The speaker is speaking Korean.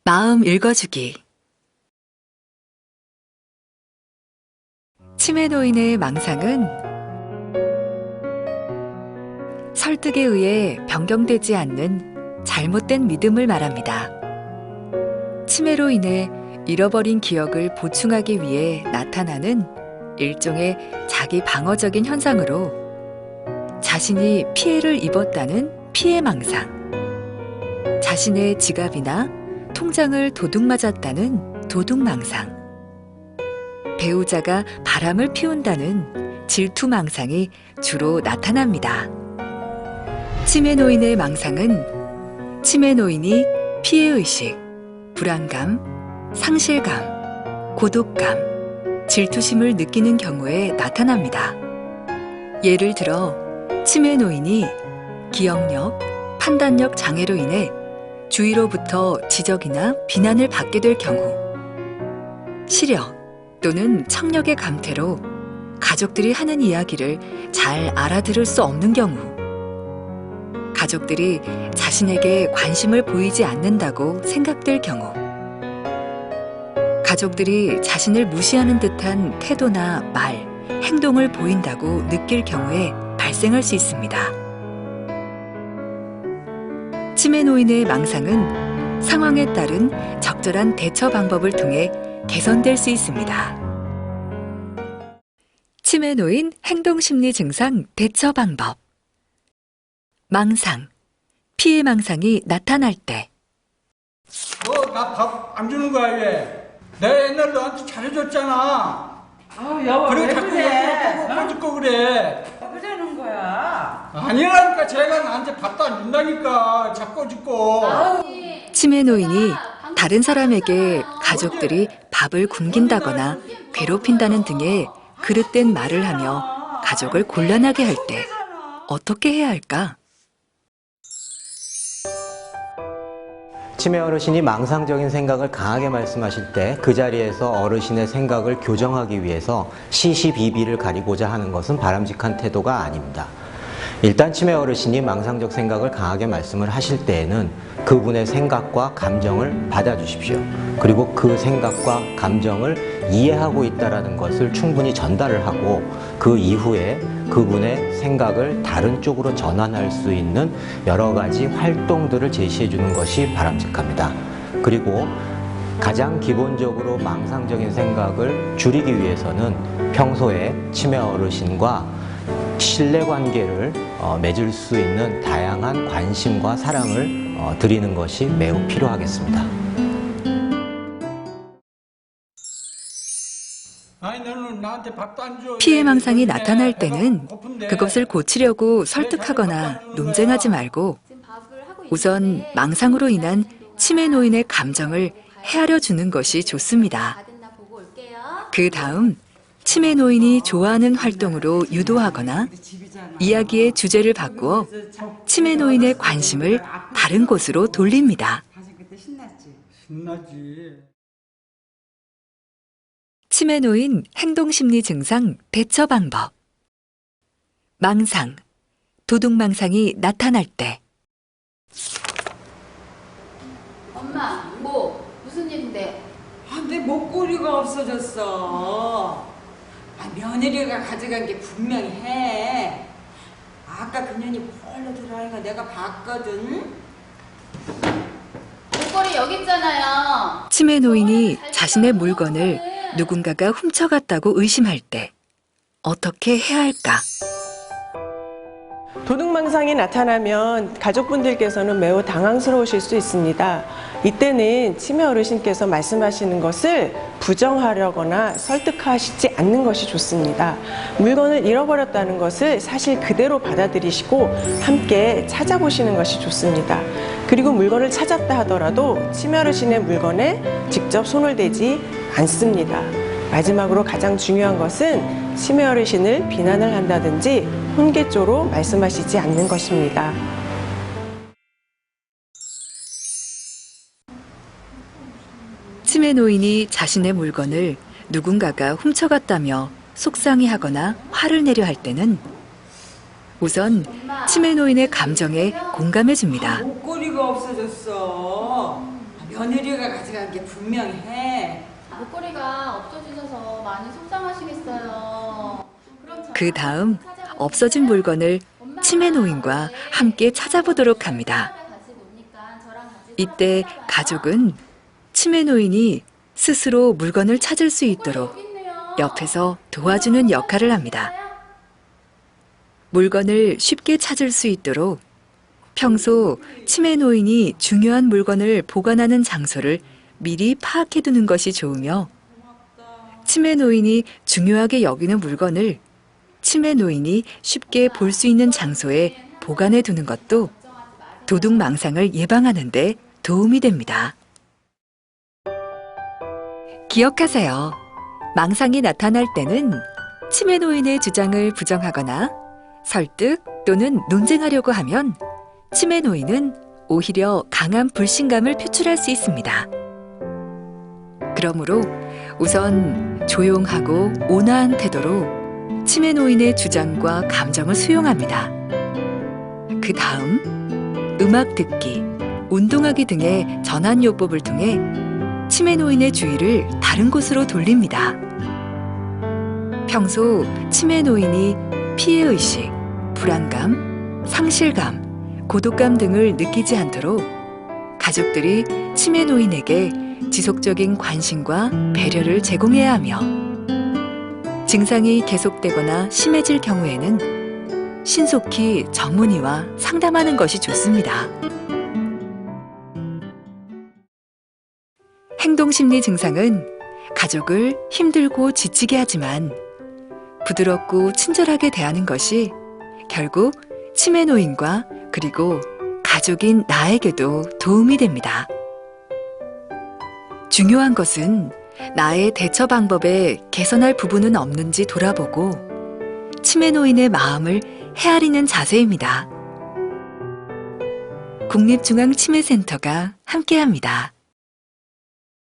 마음 읽어주기. 치매 노인의 망상은 설득에 의해 변경되지 않는 잘못된 믿음을 말합니다. 치매로 인해 잃어버린 기억을 보충하기 위해 나타나는 일종의 자기 방어적인 현상으로 자신이 피해를 입었다는 피해 망상, 자신의 지갑이나 통장을 도둑 맞았다는 도둑 망상, 배우자가 바람을 피운다는 질투 망상이 주로 나타납니다. 치매 노인의 망상은 치매 노인이 피해의식, 불안감, 상실감, 고독감, 질투심을 느끼는 경우에 나타납니다. 예를 들어 치매 노인이 기억력, 판단력 장애로 인해 주위로부터 지적이나 비난을 받게 될 경우, 시력 또는 청력의 감퇴로 가족들이 하는 이야기를 잘 알아들을 수 없는 경우, 가족들이 자신에게 관심을 보이지 않는다고 생각될 경우, 가족들이 자신을 무시하는 듯한 태도나 말, 행동을 보인다고 느낄 경우에 발생할 수 있습니다. 치매 노인의 망상은 상황에 따른 적절한 대처 방법을 통해 개선될 수 있습니다. 치매 노인 행동심리 증상 대처 방법. 망상, 피해 망상이 나타날 때. 나 밥 안 주는 거야, 얘. 내가 옛날에 너한테 잘해줬잖아. 아우, 여보, 그리고 왜 자꾸 그래? 꼬집고 그래. 그러는 거야. 아니라니까 제가 나한테 밥도 안 준다니까. 자꾸 꼬집고. 치매 노인이 다른 사람에게 가족들이 밥을 굶긴다거나 괴롭힌다는 등의 그릇된 말을 하며 가족을 곤란하게 할 때 어떻게 해야 할까? 치매 어르신이 망상적인 생각을 강하게 말씀하실 때 그 자리에서 어르신의 생각을 교정하기 위해서 시시비비를 가리고자 하는 것은 바람직한 태도가 아닙니다. 일단 치매 어르신이 망상적 생각을 강하게 말씀을 하실 때에는 그분의 생각과 감정을 받아주십시오. 그리고 그 생각과 감정을 이해하고 있다는 것을 충분히 전달을 하고 그 이후에 그분의 생각을 다른 쪽으로 전환할 수 있는 여러 가지 활동들을 제시해 주는 것이 바람직합니다. 그리고 가장 기본적으로 망상적인 생각을 줄이기 위해서는 평소에 치매 어르신과 신뢰관계를 맺을 수 있는 다양한 관심과 사랑을 드리는 것이 매우 필요하겠습니다. 피해 망상이 나타날 때는 그것을 고치려고 설득하거나 논쟁하지 말고 우선 망상으로 인한 치매 노인의 감정을 헤아려 주는 것이 좋습니다. 그 다음 치매 노인이 좋아하는 활동으로 유도하거나 이야기의 주제를 바꾸어 치매 노인의 관심을 다른 곳으로 돌립니다. 신나지. 치매 노인 행동심리 증상 대처 방법. 망상, 도둑 망상이 나타날 때. 엄마, 무슨 일인데? 내 목걸이가 없어졌어. 며느리가 가져간 게 분명히 해. 아까 그년이 뭘로 들어가니까 내가 봤거든. 목걸이 여기 있잖아요. 치매 노인이 자신의 물건을 누군가가 훔쳐갔다고 의심할 때 어떻게 해야 할까? 도둑망상이 나타나면 가족분들께서는 매우 당황스러우실 수 있습니다. 이때는 치매 어르신께서 말씀하시는 것을 부정하려거나 설득하시지 않는 것이 좋습니다. 물건을 잃어버렸다는 것을 사실 그대로 받아들이시고 함께 찾아보시는 것이 좋습니다. 그리고 물건을 찾았다 하더라도 치매 어르신의 물건에 직접 손을 대지 않습니다. 마지막으로 가장 중요한 것은 치매 어르신을 비난을 한다든지 훈계조로 말씀하시지 않는 것입니다. 치매 노인이 자신의 물건을 누군가가 훔쳐갔다며 속상해하거나 화를 내려 할 때는 우선 치매 노인의 감정에 공감해 줍니다. 목걸이가 없어졌어. 며느리가 가져간 게 분명해. 목걸이가 없어지셔서 많이 속상하시겠어요. 그럼 저랑 그 다음 찾아보실까요? 없어진 물건을 엄마가 치매 노인과 함께 찾아보도록 합니다. 같이 노니까 저랑 같이 이때 찾아봐요. 가족은 치매 노인이 스스로 물건을 찾을 수 있도록 여기 있네요. 옆에서 도와주는 역할을 합니다. 물건을 쉽게 찾을 수 있도록 평소 치매 노인이 중요한 물건을 보관하는 장소를 미리 파악해 두는 것이 좋으며 치매 노인이 중요하게 여기는 물건을 치매 노인이 쉽게 볼 수 있는 장소에 보관해 두는 것도 도둑 망상을 예방하는 데 도움이 됩니다. 기억하세요. 망상이 나타날 때는 치매 노인의 주장을 부정하거나 설득 또는 논쟁하려고 하면 치매 노인은 오히려 강한 불신감을 표출할 수 있습니다. 그러므로 우선 조용하고 온화한 태도로 치매 노인의 주장과 감정을 수용합니다. 그 다음 음악 듣기, 운동하기 등의 전환요법을 통해 치매 노인의 주의를 다른 곳으로 돌립니다. 평소 치매 노인이 피해의식, 불안감, 상실감, 고독감 등을 느끼지 않도록 가족들이 치매 노인에게 지속적인 관심과 배려를 제공해야 하며 증상이 계속되거나 심해질 경우에는 신속히 전문의와 상담하는 것이 좋습니다. 행동심리 증상은 가족을 힘들고 지치게 하지만 부드럽고 친절하게 대하는 것이 결국 치매 노인과 그리고 가족인 나에게도 도움이 됩니다. 중요한 것은 나의 대처 방법에 개선할 부분은 없는지 돌아보고 치매 노인의 마음을 헤아리는 자세입니다. 국립중앙치매센터가 함께합니다.